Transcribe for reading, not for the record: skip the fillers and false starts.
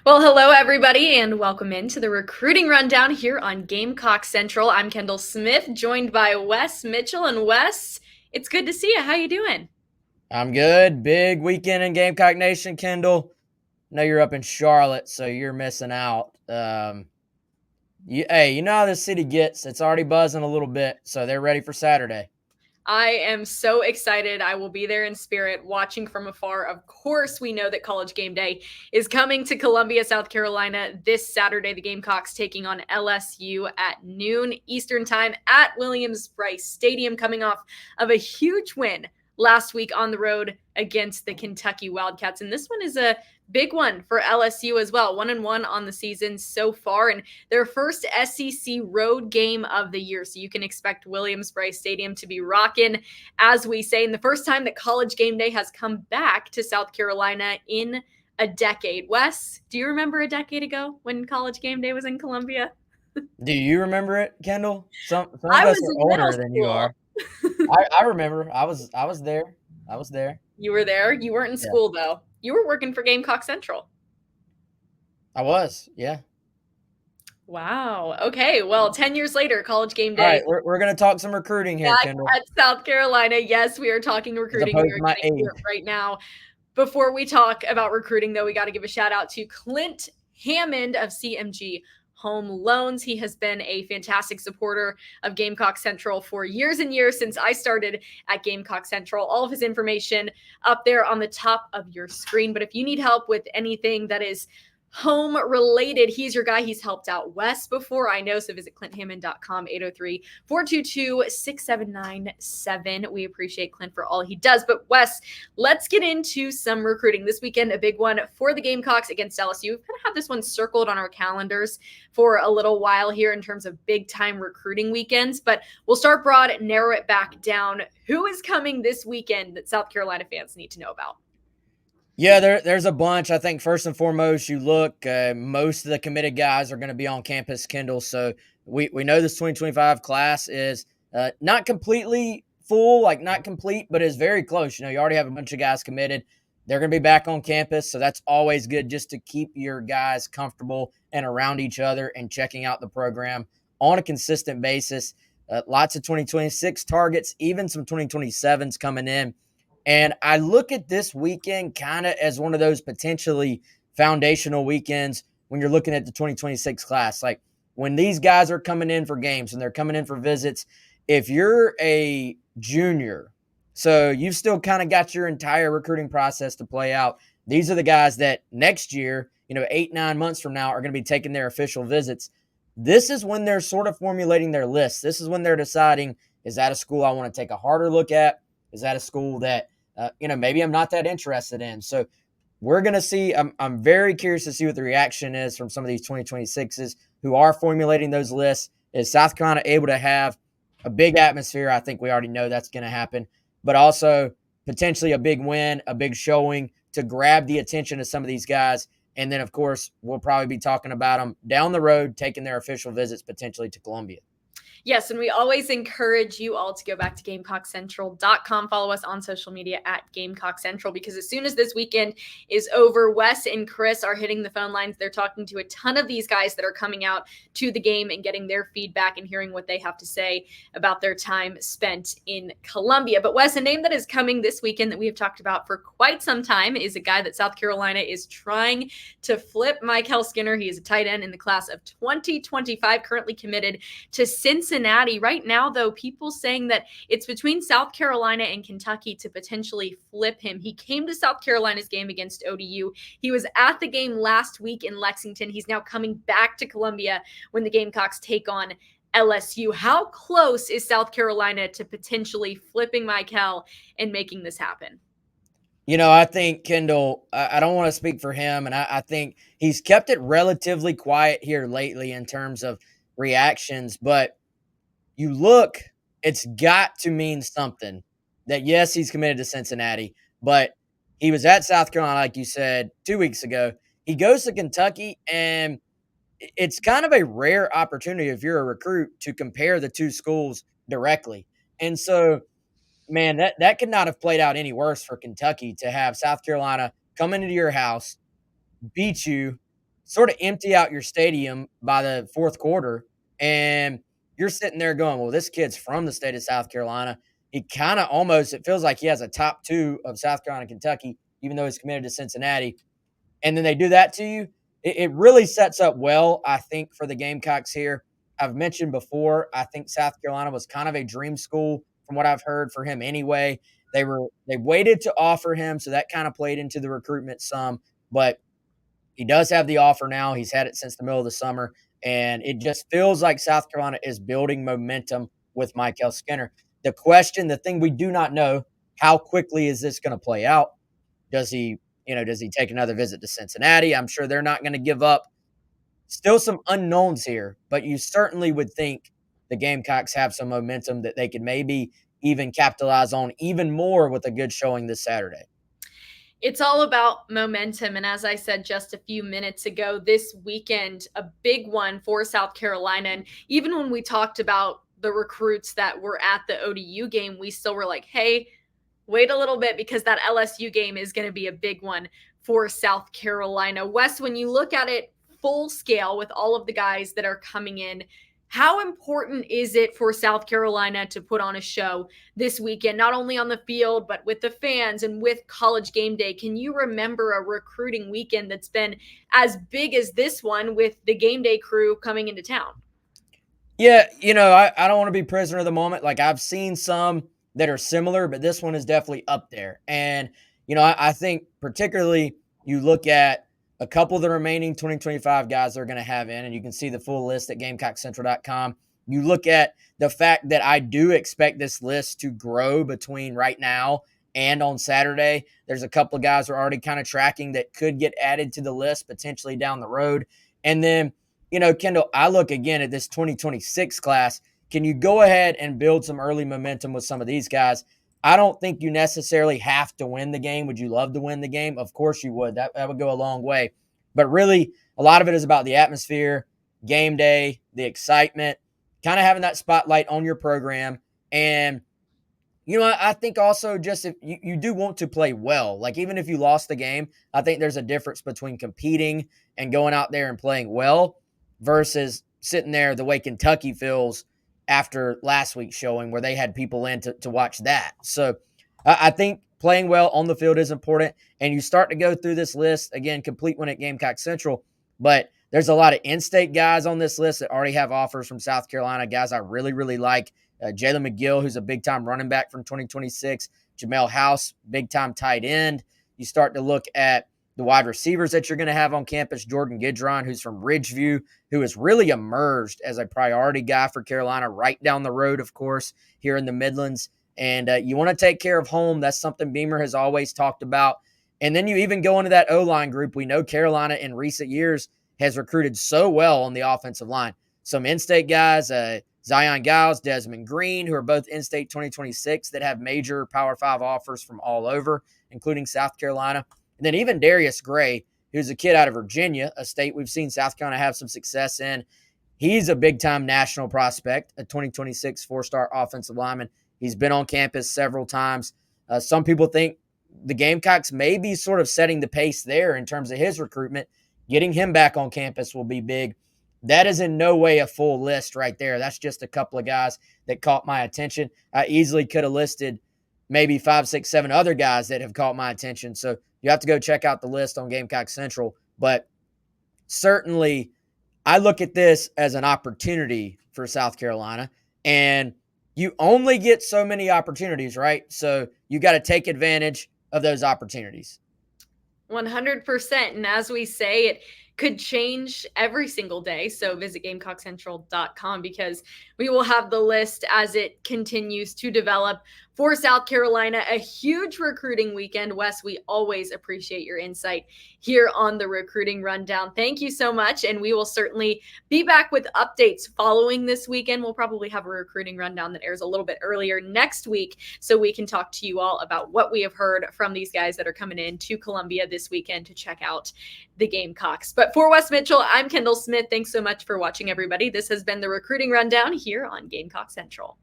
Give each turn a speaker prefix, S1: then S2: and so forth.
S1: Well, hello, everybody, and welcome into the recruiting rundown here on Gamecock Central. I'm Kendall Smith, joined by Wes Mitchell. And Wes, it's good to see you. How you doing?
S2: I'm good. Big weekend in Gamecock Nation, Kendall. Know you're up in Charlotte, so you're missing out. Hey, you know how this city gets. It's already buzzing a little bit, so they're ready for Saturday.
S1: I am so excited. I will be there in spirit, watching from afar. Of course, we know that College Game Day is coming to Columbia, South Carolina this Saturday. The Gamecocks taking on LSU at noon Eastern Time at Williams-Brice Stadium, coming off of a huge win last week on the road against the Kentucky Wildcats. And this one is a big one for LSU as well. 1-1 on the season so far, and their first SEC road game of the year. So you can expect Williams-Brice Stadium to be rocking, as we say, and the first time that College Game Day has come back to South Carolina in a decade. Wes, do you remember a decade ago when College Game Day was in Columbia?
S2: Do you remember it, Kendall? Some
S1: I
S2: of
S1: was
S2: us are
S1: in middle
S2: older than you
S1: school.
S2: are. I remember. I was there. I was there.
S1: You were there. You weren't in
S2: Yeah,
S1: school, though. You were working for Gamecock Central.
S2: I was. Yeah.
S1: Wow. Okay. Well, 10 years later, College Game
S2: All right,
S1: Day
S2: we're gonna talk some recruiting here,
S1: back
S2: Kendall,
S1: at South Carolina. Yes, we are talking
S2: as
S1: recruiting. We
S2: opposed
S1: are
S2: to my
S1: getting to
S2: age.
S1: it right now. Before we talk about recruiting, though, we got to give a shout out to Clint Hammond of CMG Home Loans. He has been a fantastic supporter of Gamecock Central for years and years since I started at Gamecock Central. All of his information up there on the top of your screen. But if you need help with anything that is home related, he's your guy. He's helped out Wes before, I know. So visit clinthammond.com, 803-422-6797. We appreciate Clint for all he does. But Wes, let's get into some recruiting this weekend. A big one for the Gamecocks against LSU. We've kind of have this one circled on our calendars for a little while here in terms of big time recruiting weekends, but we'll start broad, narrow it back down. Who is coming this weekend that South Carolina fans need to know about?
S2: Yeah, there's a bunch. I think first and foremost, you look, most of the committed guys are going to be on campus, Kendall. So we know this 2025 class is not completely full, like not complete, but is very close. You know, you already have a bunch of guys committed. They're going to be back on campus. So that's always good just to keep your guys comfortable and around each other and checking out the program on a consistent basis. Lots of 2026 targets, even some 2027s coming in. And I look at this weekend kind of as one of those potentially foundational weekends when you're looking at the 2026 class. Like when these guys are coming in for games and they're coming in for visits, if you're a junior, so you've still kind of got your entire recruiting process to play out. These are the guys that next year, 8-9 months from now, are going to be taking their official visits. This is when they're sort of formulating their list. This is when they're deciding, is that a school I want to take a harder look at? Is that a school that maybe I'm not that interested in? So we're going to see. I'm very curious to see what the reaction is from some of these 2026s who are formulating those lists. Is South Carolina able to have a big atmosphere? I think we already know that's going to happen, but also potentially a big win, a big showing to grab the attention of some of these guys. And then, of course, we'll probably be talking about them down the road, taking their official visits potentially to Columbia.
S1: Yes, and we always encourage you all to go back to GamecockCentral.com. Follow us on social media at Gamecock Central, because as soon as this weekend is over, Wes and Chris are hitting the phone lines. They're talking to a ton of these guys that are coming out to the game and getting their feedback and hearing what they have to say about their time spent in Columbia. But Wes, a name that is coming this weekend that we have talked about for quite some time is a guy that South Carolina is trying to flip. Mel Skinner. He is a tight end in the class of 2025, currently committed to Cincinnati. Right now, though, people saying that it's between South Carolina and Kentucky to potentially flip him. He came to South Carolina's game against ODU. He was at the game last week in Lexington. He's now coming back to Columbia when the Gamecocks take on LSU. How close is South Carolina to potentially flipping Mel and making this happen?
S2: I think Kendall, I don't want to speak for him, and I think he's kept it relatively quiet here lately in terms of reactions. But you look, it's got to mean something that, yes, he's committed to Cincinnati, but he was at South Carolina, like you said, 2 weeks ago. He goes to Kentucky, and it's kind of a rare opportunity if you're a recruit to compare the two schools directly. And so, man, that could not have played out any worse for Kentucky to have South Carolina come into your house, beat you, sort of empty out your stadium by the fourth quarter, and you're sitting there going, "Well, this kid's from the state of South Carolina." He kinda almost it feels like he has a top 2 of South Carolina, Kentucky, even though he's committed to Cincinnati, and then they do that to you. It really sets up well, I think, for the Gamecocks here. I've mentioned before, I think South Carolina was kind of a dream school from what I've heard for him anyway. They waited to offer him, so that kinda played into the recruitment some, but he does have the offer now. He's had it since the middle of the summer, and it just feels like South Carolina is building momentum with Mel Skinner. The thing we do not know, how quickly is this gonna play out? Does he, does he take another visit to Cincinnati? I'm sure they're not gonna give up. Still some unknowns here, but you certainly would think the Gamecocks have some momentum that they could maybe even capitalize on even more with a good showing this Saturday.
S1: It's all about momentum. And as I said just a few minutes ago, this weekend, a big one for South Carolina. And even when we talked about the recruits that were at the ODU game, we still were like, hey, wait a little bit because that LSU game is going to be a big one for South Carolina. Wes, when you look at it full scale with all of the guys that are coming in, how important is it for South Carolina to put on a show this weekend, not only on the field, but with the fans and with College Game Day? Can you remember a recruiting weekend that's been as big as this one with the game day crew coming into town?
S2: Yeah, I don't want to be prisoner of the moment. Like I've seen some that are similar, but this one is definitely up there. And, I think particularly you look at a couple of the remaining 2025 guys they're going to have in, and you can see the full list at GamecockCentral.com. You look at the fact that I do expect this list to grow between right now and on Saturday. There's a couple of guys we're already kind of tracking that could get added to the list potentially down the road. And then, Kendall, I look again at this 2026 class. Can you go ahead and build some early momentum with some of these guys? I don't think you necessarily have to win the game. Would you love to win the game? Of course you would. That would go a long way. But really, a lot of it is about the atmosphere, game day, the excitement, kind of having that spotlight on your program. And, I think also just if you do want to play well, like even if you lost the game, I think there's a difference between competing and going out there and playing well versus sitting there the way Kentucky feels after last week's showing where they had people in to watch that. So I think playing well on the field is important. And you start to go through this list, again, complete one at Gamecock Central, but there's a lot of in-state guys on this list that already have offers from South Carolina, guys I really, really like. Jalen McGill, who's a big-time running back from 2026. Jamel House, big-time tight end. You start to look at the wide receivers that you're going to have on campus. Jordan Gidron, who's from Ridgeview, who has really emerged as a priority guy for Carolina right down the road, of course, here in the Midlands. And you want to take care of home. That's something Beamer has always talked about. And then you even go into that O-line group. We know Carolina in recent years has recruited so well on the offensive line. Some in-state guys, Zion Giles, Desmond Green, who are both in-state 2026 that have major Power 5 offers from all over, including South Carolina. And then even Darius Gray, who's a kid out of Virginia, a state we've seen South Carolina have some success in. He's a big-time national prospect, a 2026 four-star offensive lineman. He's been on campus several times. Some people think the Gamecocks may be sort of setting the pace there in terms of his recruitment. Getting him back on campus will be big. That is in no way a full list right there. That's just a couple of guys that caught my attention. I easily could have listed maybe 5, 6, 7 other guys that have caught my attention. So you have to go check out the list on Gamecock Central. But certainly, I look at this as an opportunity for South Carolina. And you only get so many opportunities, right? So you got to take advantage of those opportunities.
S1: 100%. And as we say, it could change every single day. So visit GamecockCentral.com because we will have the list as it continues to develop for South Carolina. A huge recruiting weekend. Wes, we always appreciate your insight here on the Recruiting Rundown. Thank you so much. And we will certainly be back with updates following this weekend. We'll probably have a recruiting rundown that airs a little bit earlier next week so we can talk to you all about what we have heard from these guys that are coming in to Columbia this weekend to check out the Gamecocks. But for Wes Mitchell, I'm Kendall Smith. Thanks so much for watching, everybody. This has been the Recruiting Rundown here on Gamecock Central.